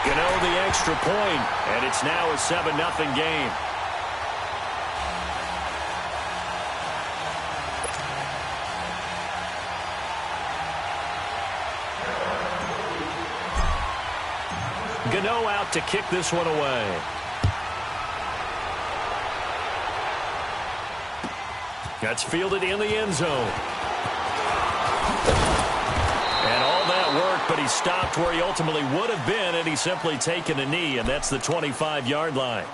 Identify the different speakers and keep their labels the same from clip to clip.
Speaker 1: Gano the extra point, and it's now a 7-0 game. Gano out to kick this one away. That's fielded in the end zone. And all that work, but he stopped where he ultimately would have been, and he's simply taken a knee, and that's the 25-yard line.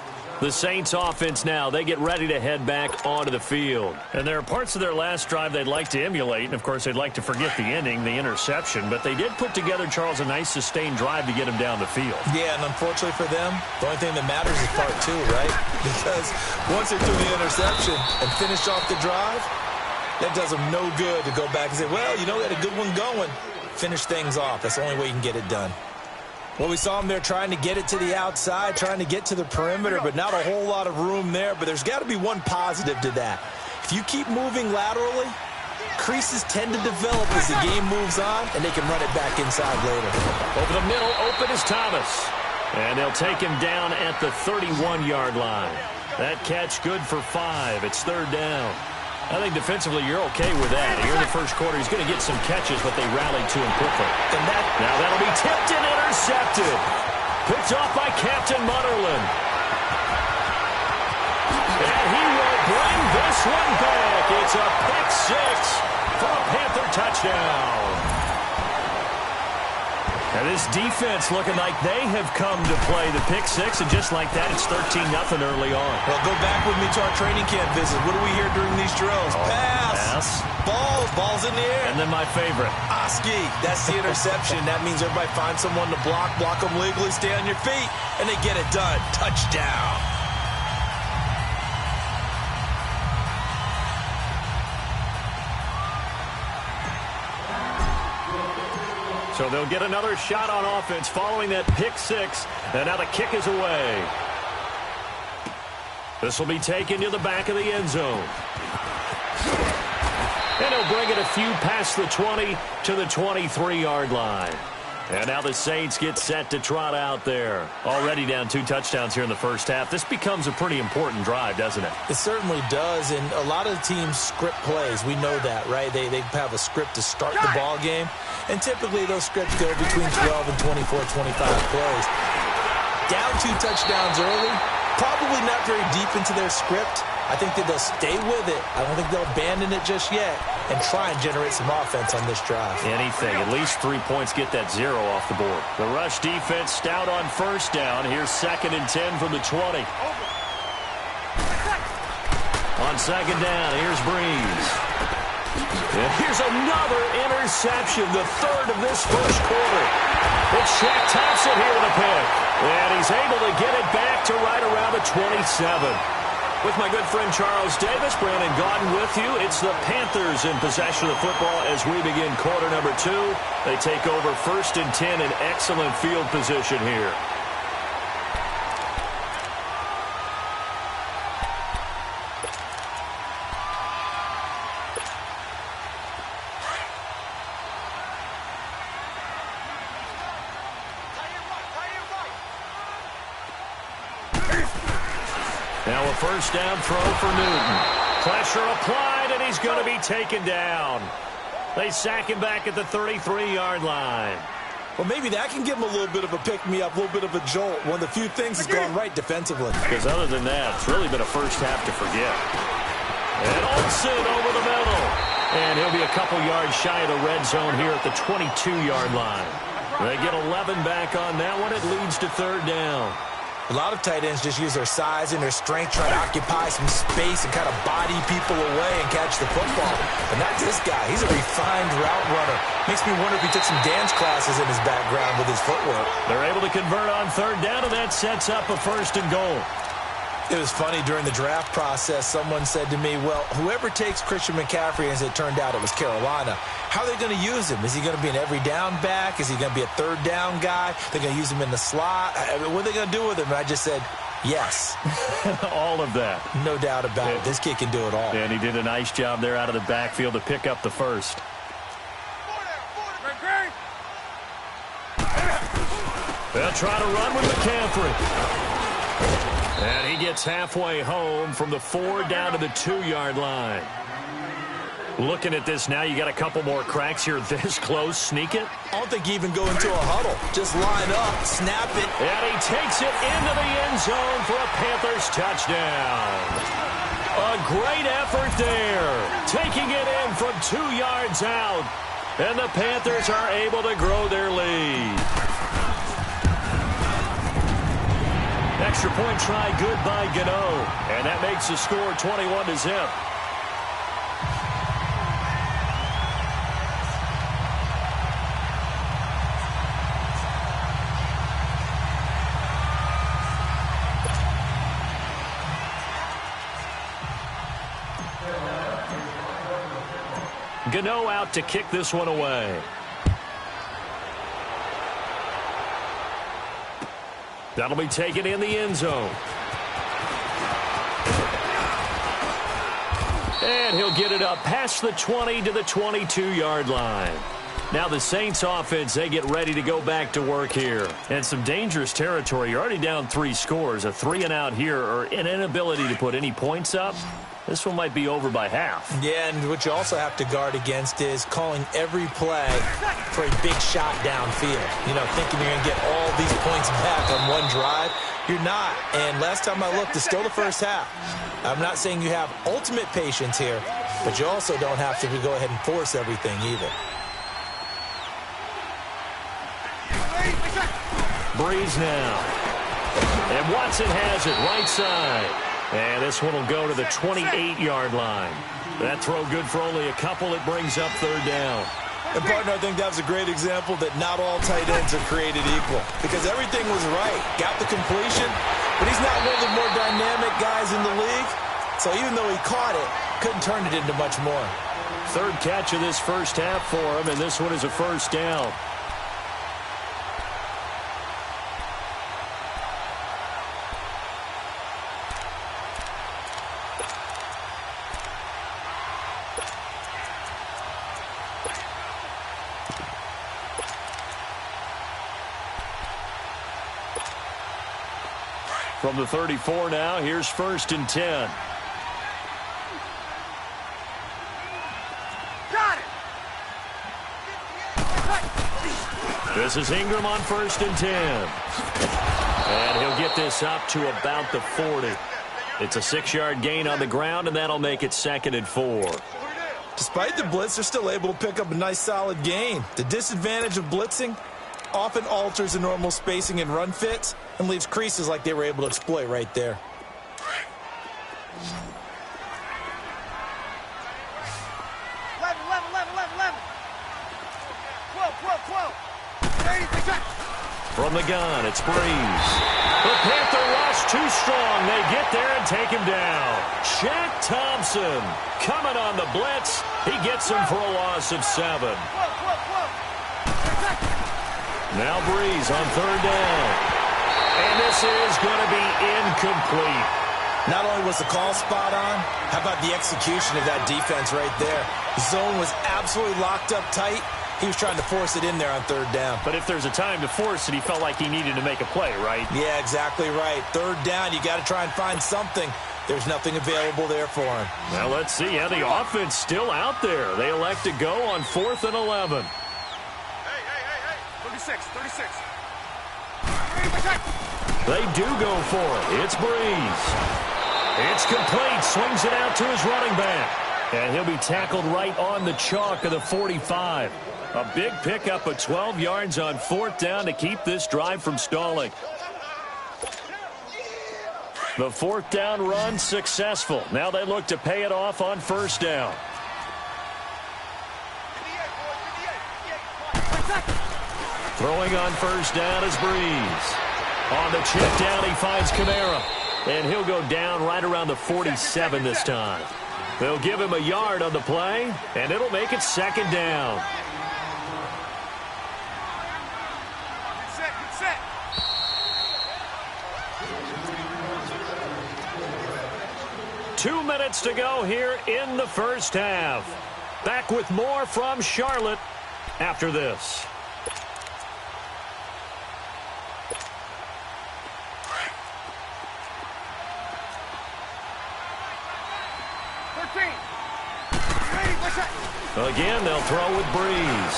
Speaker 1: The Saints offense now, they get ready to head back onto the field. And there are parts of their last drive they'd like to emulate, and of course they'd like to forget the ending, the interception, but they did put together, Charles, a nice sustained drive to get him down the field.
Speaker 2: Yeah, and unfortunately for them, the only thing that matters is part two, right? Because once they threw the interception and finished off the drive, that does them no good to go back and say, well, you know, we had a good one going. Finish things off. That's the only way you can get it done. Well, we saw him there trying to get it to the outside, trying to get to the perimeter, but not a whole lot of room there. But there's got to be one positive to that. If you keep moving laterally, creases tend to develop as the game moves on, and they can run it back inside later.
Speaker 1: Over the middle, open is Thomas. And they'll take him down at the 31-yard line. That catch good for 5. It's third down. I think defensively you're okay with that. Here in the first quarter, he's going to get some catches, but they rallied to him quickly. And now that'll be tipped and intercepted. Picked off by Captain Mutterland. And he will bring this one back. It's a pick 6 for a Panther touchdown. And this defense looking like they have come to play the pick 6, and just like that, it's 13-0 early on.
Speaker 2: Well, go back with me to our training camp visit. What do we hear during these drills? Pass. Ball's in the air.
Speaker 1: And then my favorite.
Speaker 2: Oski. That's the interception. That means everybody finds someone to block them legally, stay on your feet, and they get it done. Touchdown.
Speaker 1: So they'll get another shot on offense following that pick 6. And now the kick is away. This will be taken to the back of the end zone. And he'll bring it a few past the 20 to the 23-yard line. And now the Saints get set to trot out there. Already down 2 touchdowns here in the first half. This becomes a pretty important drive, doesn't it?
Speaker 2: It certainly does, and a lot of the teams script plays. We know that, right? They have a script to start the ball game, and typically those scripts go between 12 and 24, 25 plays. Down 2 touchdowns early, probably not very deep into their script. I think that they'll stay with it. I don't think they'll abandon it just yet and try and generate some offense on this drive.
Speaker 1: Anything. At least 3 points, get that 0 off the board. The rush defense stout on first down. Here's 2nd and 10 from the 20. On second down, here's Breeze. And here's another interception, the 3rd of this first quarter. It's Shaq Thompson here with a pick. And he's able to get it back to right around the 27. With my good friend Charles Davis, Brandon Gaudin with you. It's the Panthers in possession of the football as we begin quarter number 2. They take over 1st and 10 in excellent field position here. Now a first down throw for Newton. Pressure applied, and he's going to be taken down. They sack him back at the 33-yard line.
Speaker 2: Well, maybe that can give him a little bit of a pick-me-up, a little bit of a jolt. One of the few things that's gone right defensively.
Speaker 1: Because other than that, it's really been a first half to forget. And Olsen over the middle. And he'll be a couple yards shy of the red zone here at the 22-yard line. They get 11 back on that one. It leads to 3rd down.
Speaker 2: A lot of tight ends just use their size and their strength, trying to occupy some space and kind of body people away and catch the football. But not this guy. He's a refined route runner. Makes me wonder if he took some dance classes in his background with his footwork.
Speaker 1: They're able to convert on 3rd down, and that sets up a 1st and goal.
Speaker 2: It was funny during the draft process. Someone said to me, well, whoever takes Christian McCaffrey, as it turned out it was Carolina, how are they going to use him? Is he going to be an every down back? Is he going to be a 3rd down guy? They're going to use him in the slot? What are they going to do with him? And I just said, yes.
Speaker 1: All of that.
Speaker 2: No doubt about it. This kid can do it all.
Speaker 1: And he did a nice job there out of the backfield to pick up the 1st. They'll try to run with McCaffrey. And he gets halfway home from the 4 down to the 2-yard line. Looking at this now, you got a couple more cracks here this close. Sneak it.
Speaker 2: I don't think you even go into a huddle. Just line up, snap it.
Speaker 1: And he takes it into the end zone for a Panthers touchdown. A great effort there. Taking it in from 2 yards out. And the Panthers are able to grow their lead. Extra point try good by Gano. And that makes the score 21-0. Gano out to kick this one away. That'll be taken in the end zone. And he'll get it up past the 20 to the 22-yard line. Now the Saints offense, they get ready to go back to work here. And some dangerous territory. You're already down 3 scores. A 3-and-out here or an inability to put any points up. This one might be over by half.
Speaker 2: Yeah, and what you also have to guard against is calling every play for a big shot downfield. You know, thinking you're going to get all these points back on one drive. You're not. And last time I looked, it's still the first half. I'm not saying you have ultimate patience here, but you also don't have to go ahead and force everything either.
Speaker 1: Breeze now. And Watson has it right side. And this one will go to the 28-yard line. That throw good for only a couple. It brings up 3rd down.
Speaker 2: And, partner, I think that was a great example that not all tight ends are created equal. Because everything was right. Got the completion, but he's not one of the more dynamic guys in the league. So even though he caught it, couldn't turn it into much more.
Speaker 1: 3rd catch of this first half for him, and this one is a 1st down. From the 34 now, here's 1st and 10.
Speaker 3: Got it.
Speaker 1: This is Ingram on 1st and 10. And he'll get this up to about the 40. It's a 6-yard gain on the ground, and that'll make it 2nd and 4.
Speaker 2: Despite the blitz, they're still able to pick up a nice, solid gain. The disadvantage of blitzing often alters the normal spacing and run fits and leaves creases like they were able to exploit right there.
Speaker 1: From the gun, it's Breeze. The Panther rush too strong. They get there and take him down. Shaq Thompson coming on the blitz. He gets him for a loss of 7. Now Breeze on 3rd down. And this is going to be incomplete.
Speaker 2: Not only was the call spot on, how about the execution of that defense right there? The zone was absolutely locked up tight. He was trying to force it in there on 3rd down.
Speaker 1: But if there's a time to force it, he felt like he needed to make a play, right?
Speaker 2: Yeah, exactly right. 3rd down, you got to try and find something. There's nothing available there for him.
Speaker 1: Now let's see. Yeah, the offense still out there. They elect to go on 4th and 11.
Speaker 3: 36.
Speaker 1: They do go for it. It's Breeze. It's complete. Swings it out to his running back. And he'll be tackled right on the chalk of the 45. A big pickup of 12 yards on 4th down to keep this drive from stalling. The 4th down run successful. Now they look to pay it off on 1st down. Throwing on 1st down is Breeze. On the check down, he finds Kamara. And he'll go down right around the 47 this time. They'll give him a yard on the play, and it'll make it 2nd down.
Speaker 3: Good set.
Speaker 1: 2 minutes to go here in the first half. Back with more from Charlotte after this. Again, they'll throw with Breeze.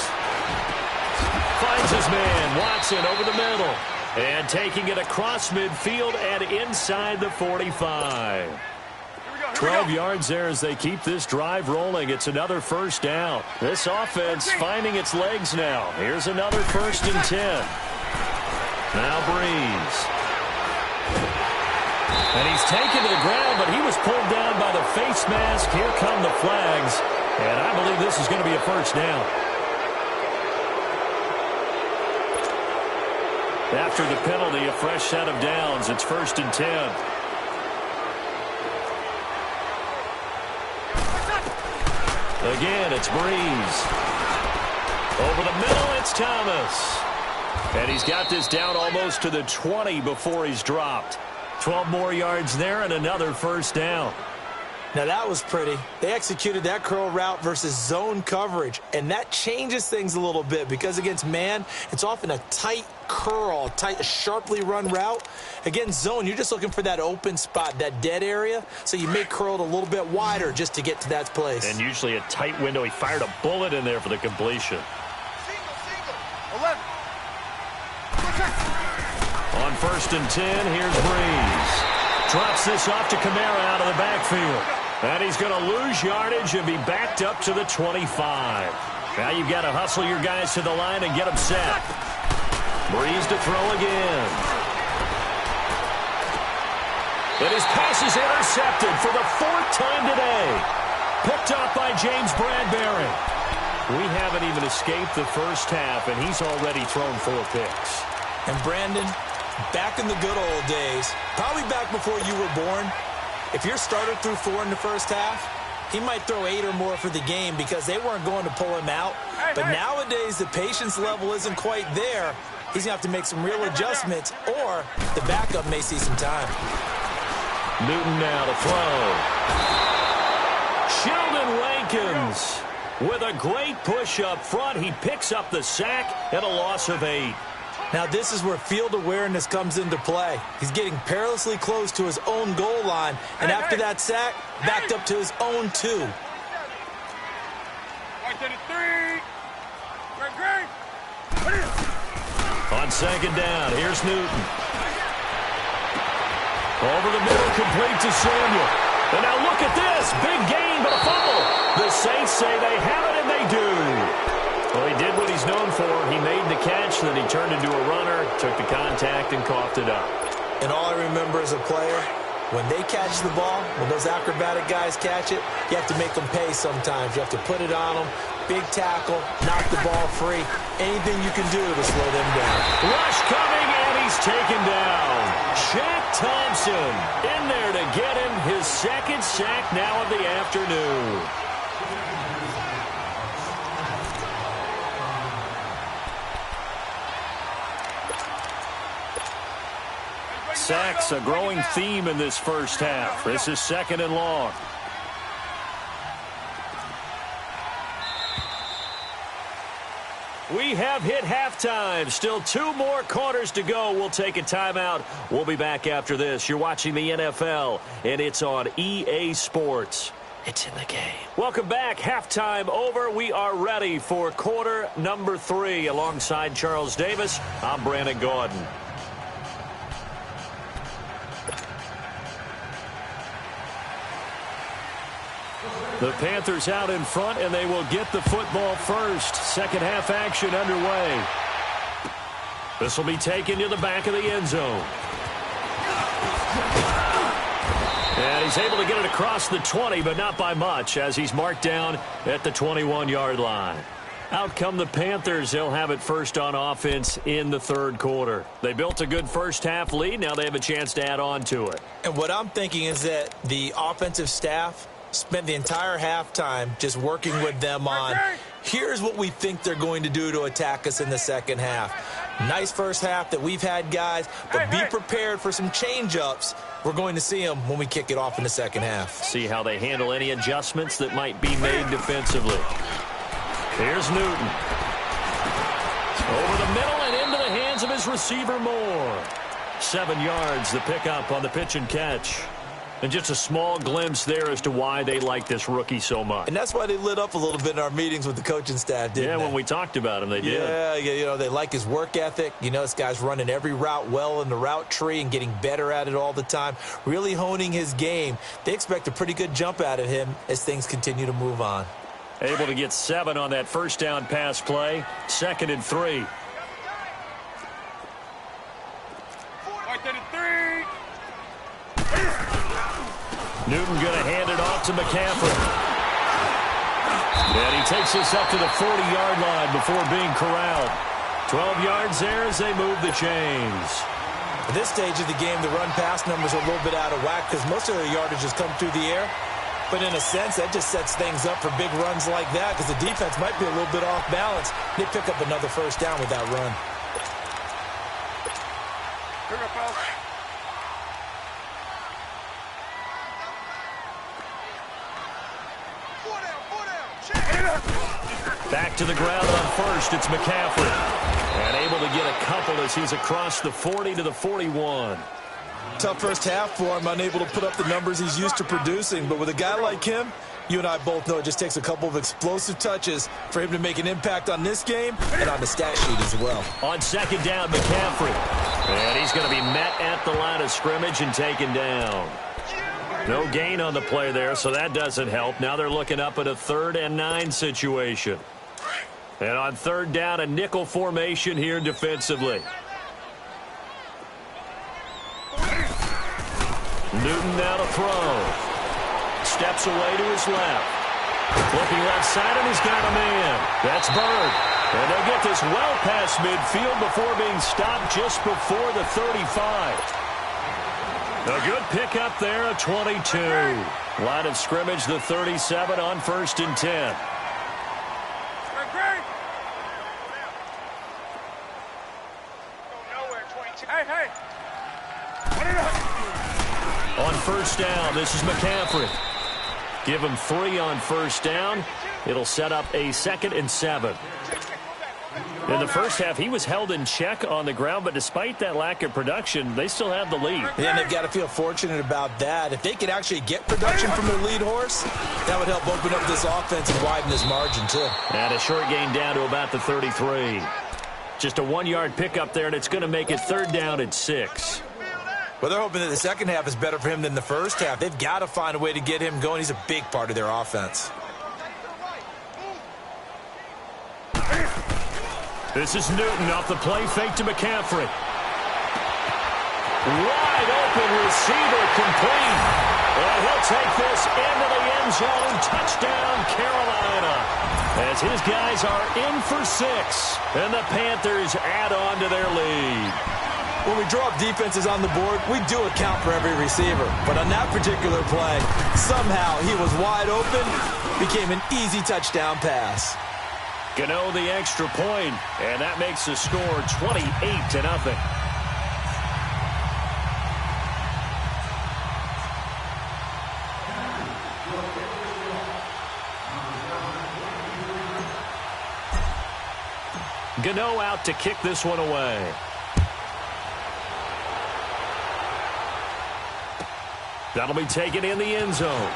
Speaker 1: Finds his man, Watson, over the middle. And taking it across midfield and inside the 45. 12 yards there as they keep this drive rolling. It's another first down. This offense finding its legs now. Here's another 1st and 10. Now Breeze. And he's taken to the ground, but he was pulled down by the face mask. Here come the flags. And I believe this is going to be a first down. After the penalty, a fresh set of downs. It's 1st and 10. Again, it's Breeze. Over the middle, it's Thomas. And he's got this down almost to the 20 before he's dropped. 12 more yards there and another first down.
Speaker 2: Now that was pretty. They executed that curl route versus zone coverage, and that changes things a little bit because against man, it's often a tight curl, tight, sharply run route. Against zone, you're just looking for that open spot, that dead area, so you may curl it a little bit wider just to get to that place.
Speaker 1: And usually a tight window. He fired a bullet in there for the completion.
Speaker 3: Single. 11.
Speaker 1: On 1st and 10, here's Breeze. Drops this off to Kamara out of the backfield. And he's going to lose yardage and be backed up to the 25. Now you've got to hustle your guys to the line and get them set. Breeze to throw again. And his pass is intercepted for the 4th time today. Picked up by James Bradbury. We haven't even escaped the first half, and he's already thrown 4 picks.
Speaker 2: And Brandon, back in the good old days, probably back before you were born, if your starter threw 4 in the first half, he might throw 8 or more for the game because they weren't going to pull him out. But nowadays, the patience level isn't quite there. He's going to have to make some real adjustments, or the backup may see some time.
Speaker 1: Newton now to throw. Sheldon Rankins with a great push up front. He picks up the sack and a loss of 8.
Speaker 2: Now this is where field awareness comes into play. He's getting perilously close to his own goal line, and after that sack, backed up to his own 2.
Speaker 1: On 2nd down, here's Newton. Over the middle, complete to Samuel. And now look at this, big gain, but a fumble. The Saints say they have it, and they do. Well, he did what he's known for. He made the catch, then he turned into a runner, took the contact, and coughed it up.
Speaker 2: And all I remember as a player, when they catch the ball, when those acrobatic guys catch it, you have to make them pay sometimes. You have to put it on them, big tackle, knock the ball free, anything you can do to slow them down.
Speaker 1: Rush coming, and he's taken down. Shaq Thompson in there to get him his 2nd sack now of the afternoon. Sacks, a growing theme in this first half. This is 2nd and long. We have hit halftime. Still 2 more quarters to go. We'll take a timeout. We'll be back after this. You're watching the NFL, and it's on EA Sports. It's in the game. Welcome back. Halftime over. We are ready for quarter number 3. Alongside Charles Davis, I'm Brandon Gordon. The Panthers out in front, and they will get the football first. 2nd half action underway. This will be taken to the back of the end zone. And he's able to get it across the 20, but not by much, as he's marked down at the 21-yard line. Out come the Panthers. They'll have it first on offense in the 3rd quarter. They built a good first half lead. Now they have a chance to add on to it.
Speaker 2: And what I'm thinking is that the offensive staff spent the entire halftime just working with them on, here's what we think they're going to do to attack us in the 2nd half. Nice first half that we've had, guys, but be prepared for some change-ups. We're going to see them when we kick it off in the 2nd half.
Speaker 1: See how they handle any adjustments that might be made defensively. Here's Newton. Over the middle and into the hands of his receiver, Moore. 7 yards, the pickup on the pitch and catch. And just a small glimpse there as to why they like this rookie so much.
Speaker 2: And that's why they lit up a little bit in our meetings with the coaching staff, didn't they?
Speaker 1: Yeah, when we talked about him, they did.
Speaker 2: Yeah, they like his work ethic. This guy's running every route well in the route tree and getting better at it all the time, really honing his game. They expect a pretty good jump out of him as things continue to move on.
Speaker 1: Able to get 7 on that first down pass play. 2nd and 3. Newton going to hand it off to McCaffrey. And he takes this up to the 40-yard line before being corralled. 12 yards there as they move the chains.
Speaker 2: At this stage of the game, the run-pass numbers are a little bit out of whack because most of their yardage has come through the air. But in a sense, that just sets things up for big runs like that because the defense might be a little bit off balance. They pick up another first down with that run.
Speaker 1: Back to the ground on first. It's McCaffrey. And able to get a couple as he's across the 40 to the 41.
Speaker 2: Tough first half for him, unable to put up the numbers he's used to producing. But with a guy like him, you and I both know it just takes a couple of explosive touches for him to make an impact on this game and on the stat sheet as well.
Speaker 1: On 2nd down, McCaffrey. And he's going to be met at the line of scrimmage and taken down. No gain on the play there, so that doesn't help. Now they're looking up at a 3rd and 9 situation. And on 3rd down, a nickel formation here defensively. Newton now to throw. Steps away to his left. Looking left side, and he's got a man. That's Bird. And they'll get this well past midfield before being stopped just before the 35. A good pickup there, a 22. Line of scrimmage, the 37 on 1st and 10. On 1st down, this is McCaffrey. Give him 3 on 1st down. It'll set up a 2nd and 7. In the first half, he was held in check on the ground, but despite that lack of production, they still have the lead.
Speaker 2: Yeah, and they've got to feel fortunate about that. If they could actually get production from their lead horse, that would help open up this offense and widen this margin, too.
Speaker 1: And a short gain down to about the 33. Just a 1-yard pickup there, and it's going to make it 3rd down at 6.
Speaker 2: Well, they're hoping that the second half is better for him than the first half. They've got to find a way to get him going. He's a big part of their offense.
Speaker 1: This is Newton off the play fake to McCaffrey. Wide open receiver complete. And he'll take this into the end zone. Touchdown, Carolina. As his guys are in for 6. And the Panthers add on to their lead.
Speaker 2: When we draw up defenses on the board, we do account for every receiver. But on that particular play, somehow he was wide open, became an easy touchdown pass.
Speaker 1: Gano the extra point, and that makes the score 28-0. Gano out to kick this one away. That'll be taken in the end zone.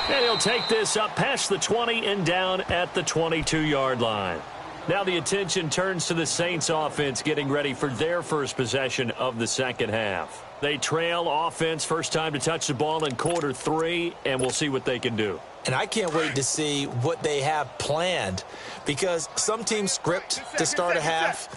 Speaker 1: And he'll take this up past the 20 and down at the 22-yard line. Now the attention turns to the Saints offense getting ready for their first possession of the second half. They trail offense first time to touch the ball in quarter 3, and we'll see what they can do.
Speaker 2: And I can't wait to see what they have planned because some teams script to start a half.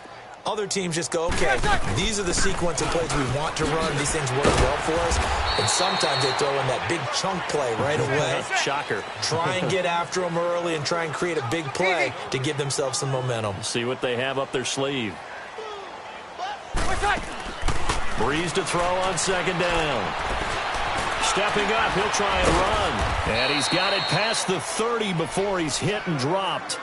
Speaker 2: Other teams just go, okay, these are the sequence of plays we want to run. These things work well for us. And sometimes they throw in that big chunk play right away.
Speaker 1: Shocker.
Speaker 2: Try and get after them early and try and create a big play to give themselves some momentum.
Speaker 1: See what they have up their sleeve. Breeze to throw on second down. Stepping up, he'll try and run. And he's got it past the 30 before he's hit and dropped.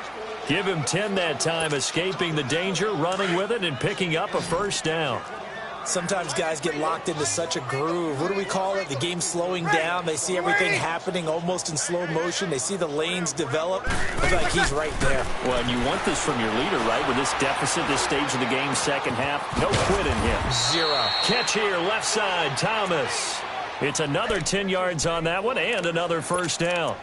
Speaker 1: Give him 10 that time, escaping the danger, running with it, and picking up a first down.
Speaker 2: Sometimes guys get locked into such a groove. What do we call it? The game slowing down. They see everything happening almost in slow motion. They see the lanes develop. It's like he's right there.
Speaker 1: Well, and you want this from your leader, right? With this deficit, this stage of the game, second half, no quit in him.
Speaker 2: Zero.
Speaker 1: Catch here, left side, Thomas. It's another 10 yards on that one and another first down.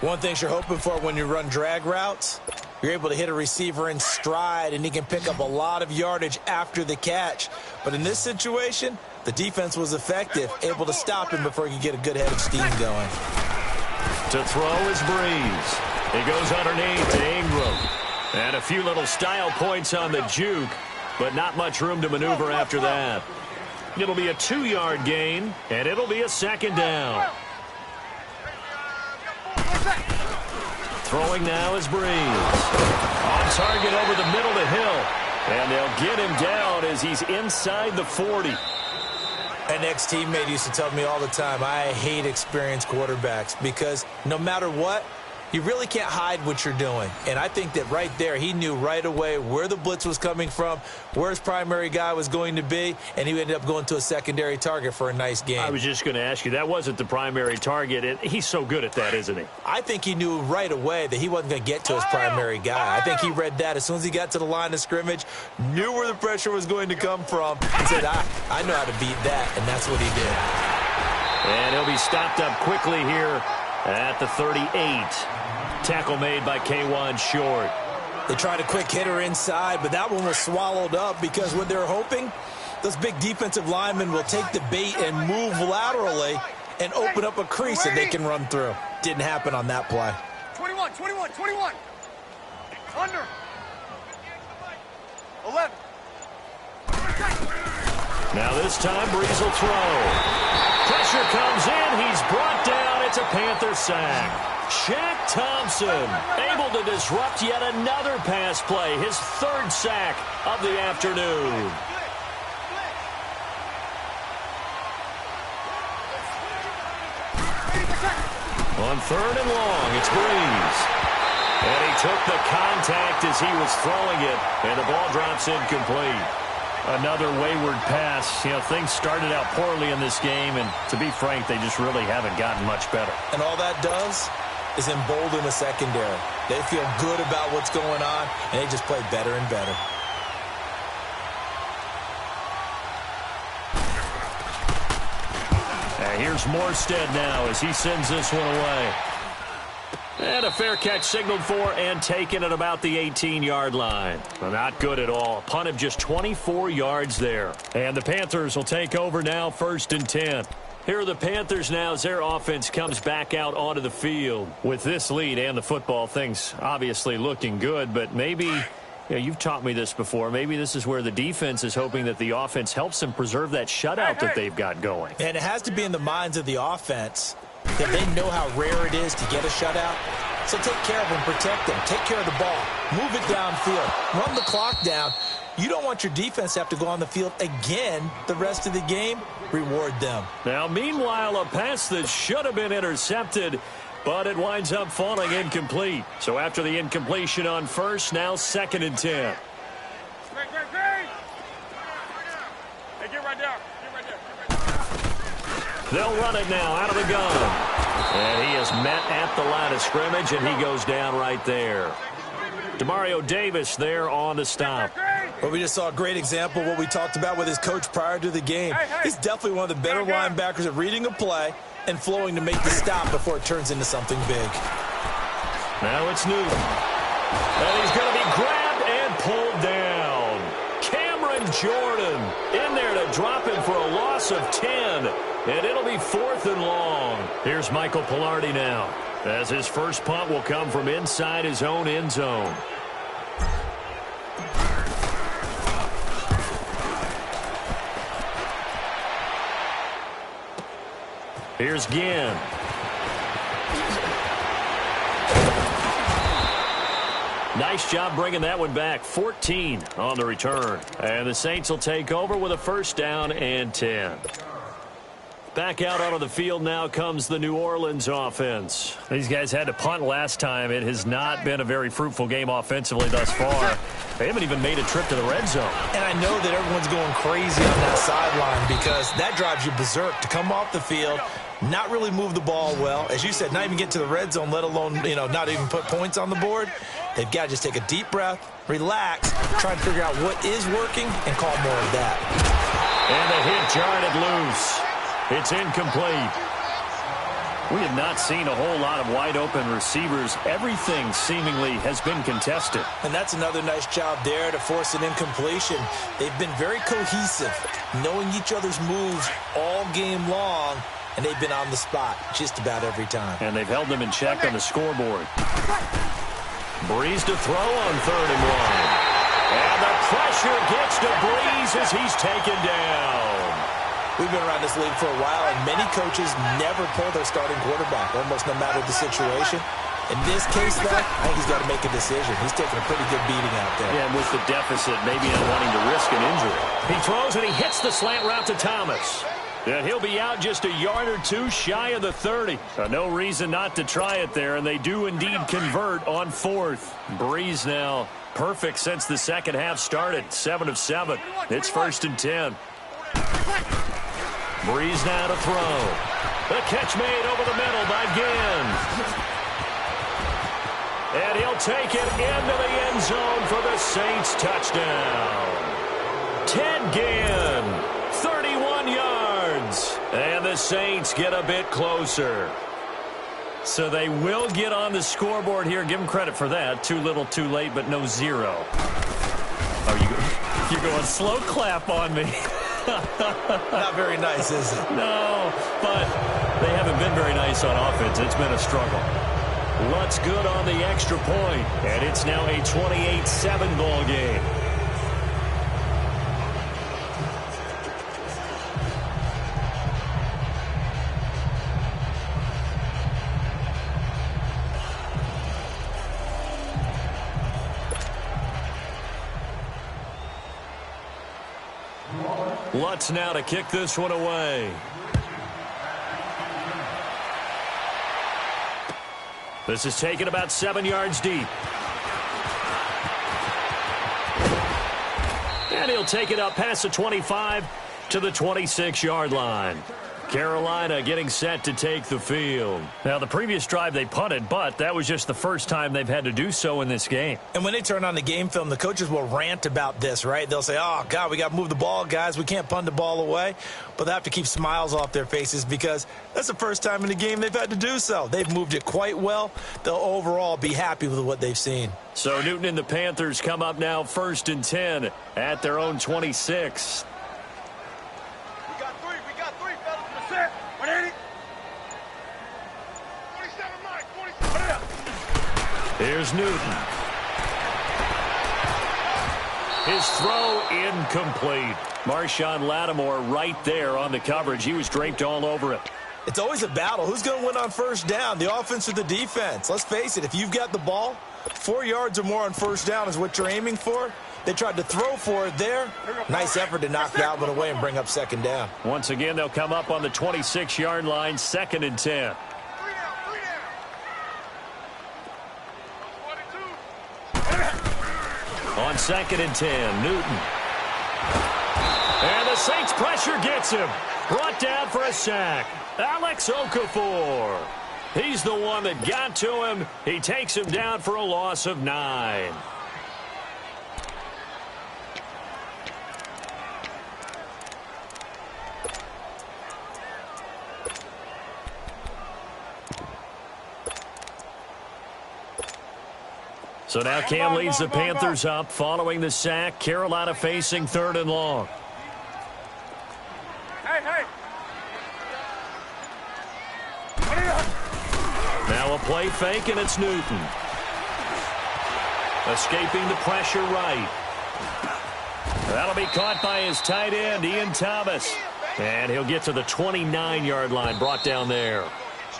Speaker 2: One thing you're hoping for when you run drag routes, you're able to hit a receiver in stride, and he can pick up a lot of yardage after the catch. But in this situation, the defense was effective, able to stop him before he could get a good head of steam going.
Speaker 1: To throw is Breeze. He goes underneath to Ingram. And a few little style points on the juke, but not much room to maneuver after that. It'll be a 2-yard gain, and it'll be a second down. Throwing now is Breeze. On target over the middle to Hill. And they'll get him down as he's inside the 40.
Speaker 2: An ex-teammate used to tell me all the time, I hate experienced quarterbacks because no matter what, you really can't hide what you're doing. And I think that right there, he knew right away where the blitz was coming from, where his primary guy was going to be, and he ended up going to a secondary target for a nice game.
Speaker 1: I was just going to ask you, that wasn't the primary target, and he's so good at that, isn't he?
Speaker 2: I think he knew right away that he wasn't going to get to his primary guy. I think he read that as soon as he got to the line of scrimmage, knew where the pressure was going to come from, and said, I know how to beat that, and that's what he did.
Speaker 1: And he'll be stopped up quickly here at the 38. Tackle made by K1 Short.
Speaker 2: They tried a quick hitter inside, but that one was swallowed up because what they're hoping, those big defensive linemen will take the bait and move laterally and open up a crease that they can run through. Didn't happen on that play.
Speaker 3: 21. Under. 11.
Speaker 1: Now this time, Breeze will throw. Pressure comes in. He's brought down. It's a Panther sack. Shaq Thompson able to disrupt yet another pass play. His third sack of the afternoon. On 3rd and long, it's Breeze. And he took the contact as he was throwing it, and the ball drops incomplete. Another wayward pass. You know, things started out poorly in this game, and to be frank, they just really haven't gotten much better.
Speaker 2: And all that does is embolden the secondary. They feel good about what's going on, and they just play better and better.
Speaker 1: And here's Morstead now as he sends this one away. And a fair catch signaled for and taken at about the 18-yard line. Well, not good at all. A punt of just 24 yards there. And the Panthers will take over now, 1st and 10. Here are the Panthers now as their offense comes back out onto the field. With this lead and the football, things obviously looking good, but maybe, you know, you've taught me this before, maybe this is where the defense is hoping that the offense helps them preserve that shutout that they've got going.
Speaker 2: And it has to be in the minds of the offense that they know how rare it is to get a shutout. So take care of them, protect them, take care of the ball, move it downfield, run the clock down. You don't want your defense to have to go on the field again the rest of the game. Reward them.
Speaker 1: Now, meanwhile, a pass that should have been intercepted, but it winds up falling incomplete. So after the incompletion on 1st, now 2nd and 10.
Speaker 3: Great. Hey, get right there.
Speaker 1: They'll run it now out of the gun. And he is met at the line of scrimmage, and he goes down right there. Demario Davis there on the stop.
Speaker 2: Well, we just saw a great example of what we talked about with his coach prior to the game. He's definitely one of the better linebackers at reading a play and flowing to make the stop before it turns into something big.
Speaker 1: Now it's Newton. And he's going to be grabbed and pulled down. Cameron Jordan in there to drop him for a loss of 10. And it'll be 4th and long. Here's Michael Pilardi now, as his first punt will come from inside his own end zone. Here's Ginn. Nice job bringing that one back. 14 on the return. And the Saints will take over with a 1st down and 10. Back out onto the field now comes the New Orleans offense.
Speaker 4: These guys had to punt last time. It has not been a very fruitful game offensively thus far. They haven't even made a trip to the red zone.
Speaker 2: And I know that everyone's going crazy on that sideline because that drives you berserk to come off the field, not really move the ball well. As you said, not even get to the red zone, let alone, not even put points on the board. They've got to just take a deep breath, relax, try to figure out what is working, and call more of that.
Speaker 1: And the hit jarred it loose. It's incomplete.
Speaker 4: We have not seen a whole lot of wide-open receivers. Everything seemingly has been contested.
Speaker 2: And that's another nice job there to force an incompletion. They've been very cohesive, knowing each other's moves all game long, and they've been on the spot just about every time.
Speaker 4: And they've held them in check on the scoreboard.
Speaker 1: Breeze to throw on 3rd and 1. And the pressure gets to Breeze as he's taken down.
Speaker 2: We've been around this league for a while, and many coaches never pull their starting quarterback, almost no matter the situation. In this case, though, I think he's got to make a decision. He's taking a pretty good beating out there.
Speaker 4: Yeah, and with the deficit, maybe not wanting to risk an injury.
Speaker 1: He throws and he hits the slant route to Thomas. And he'll be out just a yard or two shy of the 30.
Speaker 4: No reason not to try it there, and they do indeed convert on 4th. Breeze now perfect since the second half started. 7 of 7. It's 1st and 10.
Speaker 1: Breeze now to throw. The catch made over the middle by Ginn. And he'll take it into the end zone for the Saints touchdown. Ted Ginn, 31 yards. And the Saints get a bit closer.
Speaker 4: So they will get on the scoreboard here. Give them credit for that. Too little, too late, but no 0. Oh, you're going slow clap on me.
Speaker 2: Not very nice, is it?
Speaker 4: No, but they haven't been very nice on offense. It's been a struggle.
Speaker 1: Lutz good on the extra point, and it's now a 28-7 ball game. Lutz now to kick this one away. This is taken about 7 yards deep. And he'll take it up past the 25 to the 26-yard line. Carolina getting set to take the field.
Speaker 4: Now, the previous drive they punted, but that was just the first time they've had to do so in this game.
Speaker 2: And when they turn on the game film, the coaches will rant about this, right? They'll say, oh, God, we got to move the ball, guys. We can't punt the ball away. But they have to keep smiles off their faces because that's the first time in the game they've had to do so. They've moved it quite well. They'll overall be happy with what they've seen.
Speaker 1: So Newton and the Panthers come up now 1st and 10 at their own 26. Here's Newton. His throw incomplete. Marshawn Lattimore right there on the coverage. He was draped all over it.
Speaker 2: It's always a battle. Who's going to win on first down, the offense or the defense? Let's face it, if you've got the ball, 4 yards or more on first down is what you're aiming for. They tried to throw for it there. Nice effort to knock that one away and bring up second down.
Speaker 1: Once again, they'll come up on the 26-yard line, 2nd and 10. On 2nd and 10, Newton. And the Saints pressure gets him. Brought down for a sack. Alex Okafor. He's the one that got to him. He takes him down for a loss of 9. So now Cam leads the Panthers up following the sack. Carolina facing 3rd and long.
Speaker 3: Hey.
Speaker 1: Now a play fake, and it's Newton. Escaping the pressure right. That'll be caught by his tight end, Ian Thomas. And he'll get to the 29-yard line, brought down there.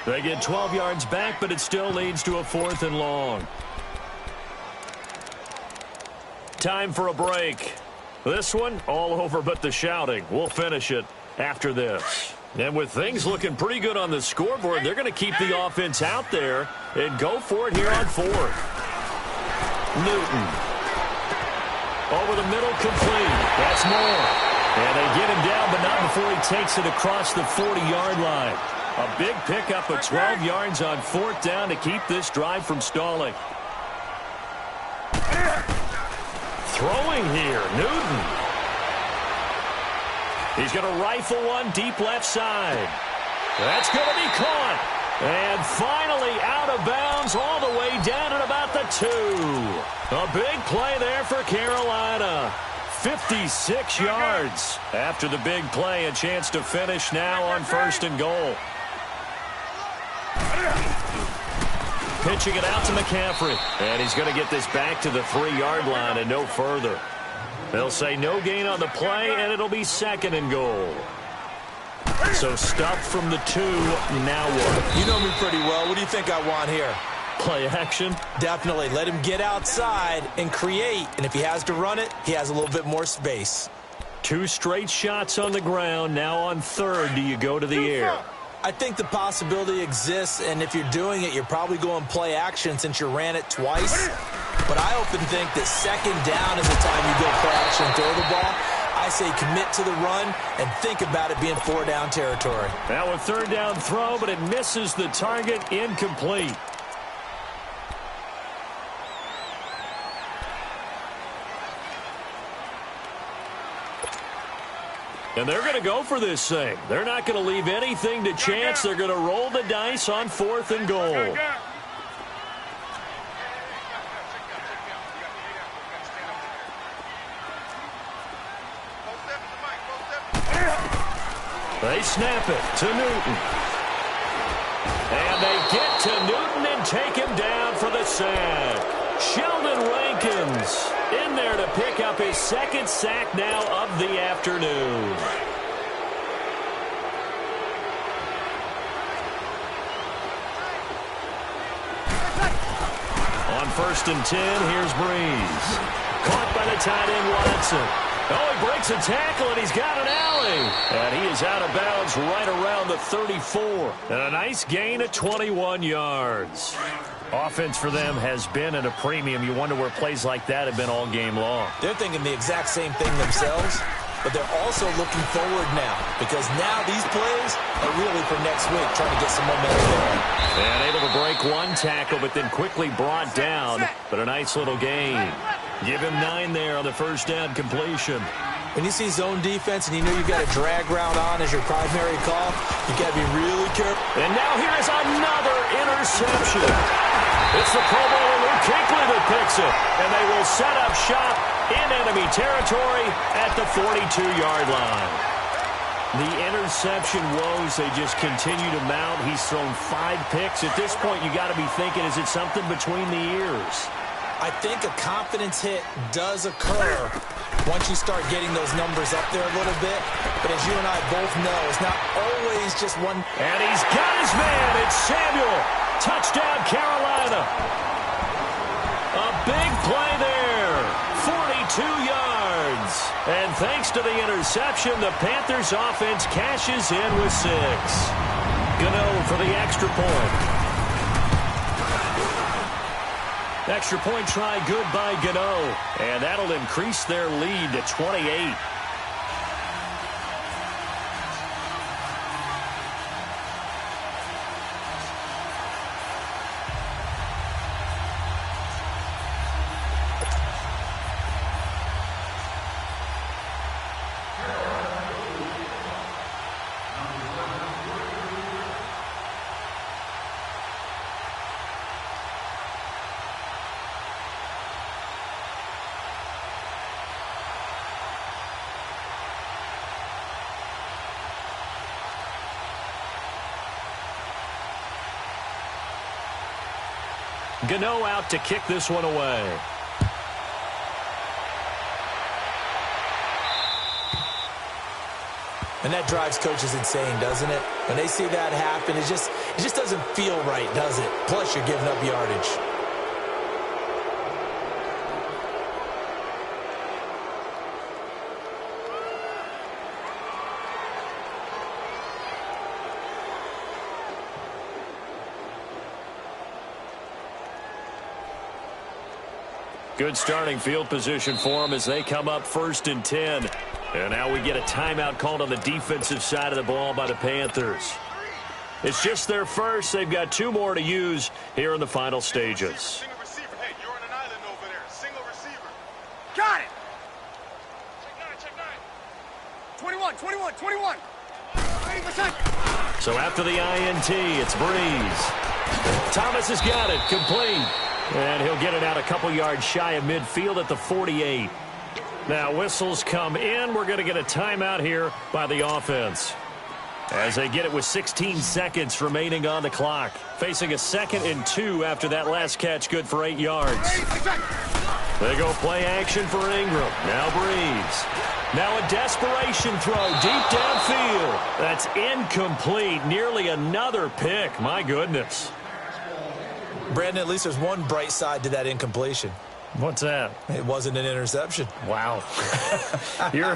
Speaker 1: They get 12 yards back, but it still leads to a 4th and long. Time for a break. This one, all over but the shouting. We'll finish it after this.
Speaker 4: And with things looking pretty good on the scoreboard, they're going to keep the offense out there and go for it here on fourth. Newton. Over the middle, complete. That's more. And they get him down, but not before he takes it across the 40-yard line. A big pickup of 12 yards on fourth down to keep this drive from stalling. Throwing here, Newton. He's going to rifle one deep left side. That's going to be caught. And finally out of bounds all the way down at about the 2. A big play there for Carolina. 56 yards. After the big play, a chance to finish now on first and goal. Pitching it out to McCaffrey. And he's going to get this back to the 3-yard line and no further. They'll say no gain on the play, and it'll be second and goal. So stuffed from the 2, now what?
Speaker 2: You know me pretty well. What do you think I want here?
Speaker 4: Play action?
Speaker 2: Definitely. Let him get outside and create. And if he has to run it, he has a little bit more space.
Speaker 4: 2 straight shots on the ground. Now on third, do you go to the air?
Speaker 2: I think the possibility exists, and if you're doing it, you're probably going play action since you ran it twice. But I often think that second down is the time you go play action and throw the ball. I say commit to the run and think about it being 4-down territory.
Speaker 4: Now a third down throw, but it misses the target, incomplete. And they're going to go for this thing. They're not going to leave anything to chance. They're going to roll the dice on fourth and goal. They snap it to Newton. And they get to Newton and take him down for the sack. Sheldon Rankins in there to pick up his second sack now of the afternoon. On first and 10, here's Breeze. Caught by the tight end Watson. Oh, he breaks a tackle, and he's got an alley. And he is out of bounds right around the 34. And a nice gain of 21 yards. Offense for them has been at a premium. You wonder where plays like that have been all game long.
Speaker 2: They're thinking the exact same thing themselves, but they're also looking forward now because now these plays are really for next week, trying to get some momentum going.
Speaker 4: And able to break one tackle, but then quickly brought down. But a nice little gain. Give him 9 there on the first down completion.
Speaker 2: When you see zone defense and you know you've got a drag route on as your primary call, you've got to be really careful.
Speaker 4: And now here is another interception. It's the Pro Bowler Luke Kuechly that picks it. And they will set up shop in enemy territory at the 42-yard line. The interception woes, they just continue to mount. He's thrown 5 picks. At this point, you got to be thinking, is it something between the ears?
Speaker 2: I think a confidence hit does occur once you start getting those numbers up there a little bit. But as you and I both know, it's not always just one.
Speaker 4: And he's got his man. It's Samuel. Touchdown, Carolina. A big play there. 42 yards. And thanks to the interception, the Panthers offense cashes in with 6. Gano for the extra point. Extra point try good by Gano. And that'll increase their lead to 28. Gano out to kick this one away.
Speaker 2: And that drives coaches insane, doesn't it? When they see that happen, it just doesn't feel right, does it? Plus, you're giving up yardage.
Speaker 4: Good starting field position for them as they come up 1st and 10. And now we get a timeout called on the defensive side of the ball by the Panthers. It's just their first. They've got 2 more to use here in the final stages.
Speaker 3: Single receiver. Hey, you're on an island over there. Single receiver. Got it. Check 9. 21. 80%.
Speaker 4: So after the INT, it's Breeze. Thomas has got it. Complete. And he'll get it out a couple yards shy of midfield at the 48. Now whistles come in. We're going to get a timeout here by the offense, as they get it with 16 seconds remaining on the clock. Facing a 2nd and 2 after that last catch, good for 8 yards. They go play action for Ingram. Now Breeze. Now a desperation throw deep downfield. That's incomplete. Nearly another pick. My goodness.
Speaker 2: Brandon, at least there's one bright side to that incompletion.
Speaker 4: What's that?
Speaker 2: It wasn't an interception.
Speaker 4: Wow. You're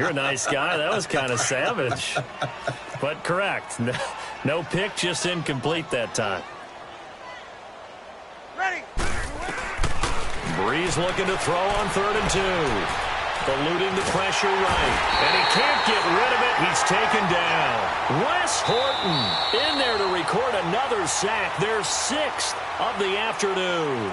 Speaker 4: a nice guy. That was kind of savage. But correct. No pick, just incomplete that time.
Speaker 3: Ready.
Speaker 4: Breeze looking to throw on 3rd and 2. Eluding the pressure right. And he can't get rid of it. He's taken down. Wes Horton in there to record another sack. Their 6th of the afternoon.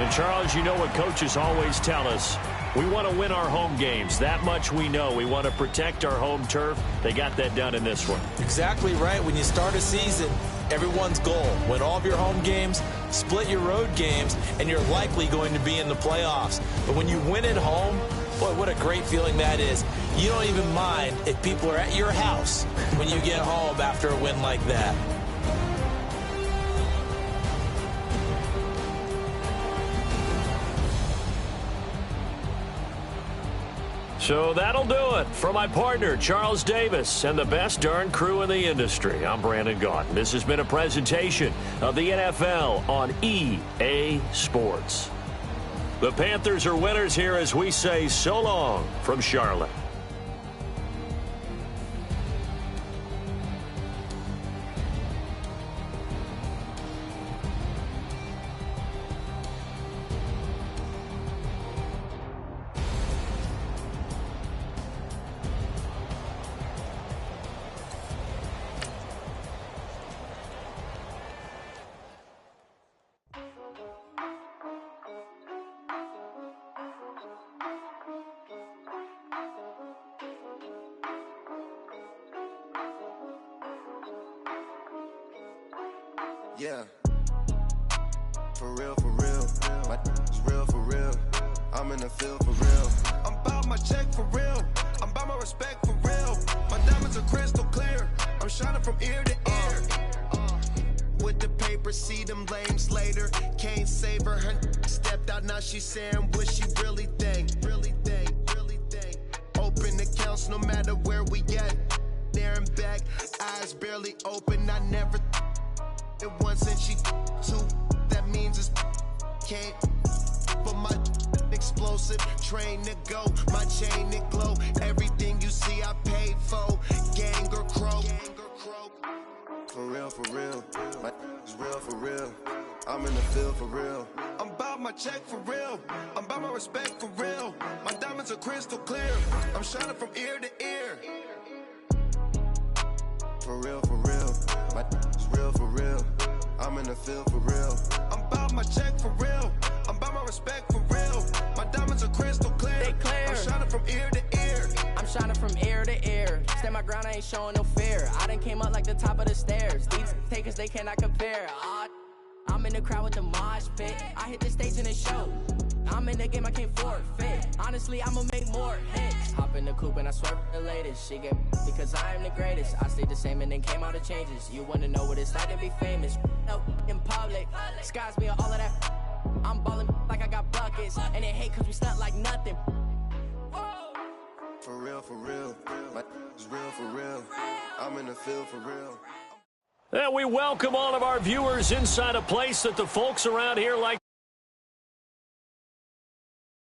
Speaker 4: And, Charles, you know what coaches always tell us. We want to win our home games. That much we know. We want to protect our home turf. They got that done in this one.
Speaker 2: Exactly right. When you start a season, everyone's goal: win all of your home games, split your road games, and you're likely going to be in the playoffs. But when you win at home, boy, what a great feeling that is. You don't even mind if people are at your house when you get home after a win like that.
Speaker 4: So that'll do it for my partner, Charles Davis, and the best darn crew in the industry. I'm Brandon Gaudin. This has been a presentation of the NFL on EA Sports. The Panthers are winners here as we say so long from Charlotte.
Speaker 5: Yeah, for real, my is real for real, I'm in the field for real, I'm about my check for real, I'm about my respect for real, my diamonds are crystal clear, I'm shining from ear to ear, with the paper, see them lames later, can't save her stepped out, now she's saying what she really think, open accounts no matter where we at, there and back, eyes barely open, I never it once and she two, that means it's can't. But my explosive train to go, my chain to glow. Everything you see I paid for, gang or crow. For real, my is real for real. I'm in the field for real. I'm about my check for real. I'm about my respect for real. My diamonds are crystal clear. I'm shining from ear to ear. For real, my is real for real. I'm in the field for real. I'm about my check for real. I'm about my respect for real. My diamonds are crystal clear.
Speaker 6: They clear.
Speaker 5: I'm shining from ear to ear.
Speaker 6: I'm shining from ear to ear. Stand my ground, I ain't showing no fear. I done came up like the top of the stairs. These takers, they cannot compare. I'm in the crowd with the mosh pit. I hit the stage and it show. I'm in the game, I can't forfeit. Honestly, I'ma make more hits. Hop in the coupe and I swerve the latest. She get because I am the greatest. I stayed the same and then came out of changes. You wanna know what it's like to be famous? No, in public, skies me all of that. I'm ballin' like I got buckets, and they hate cause we stunt like nothing.
Speaker 5: For real, my is real for real. I'm in the field for real.
Speaker 4: And we welcome all of our viewers inside a place that the folks around here like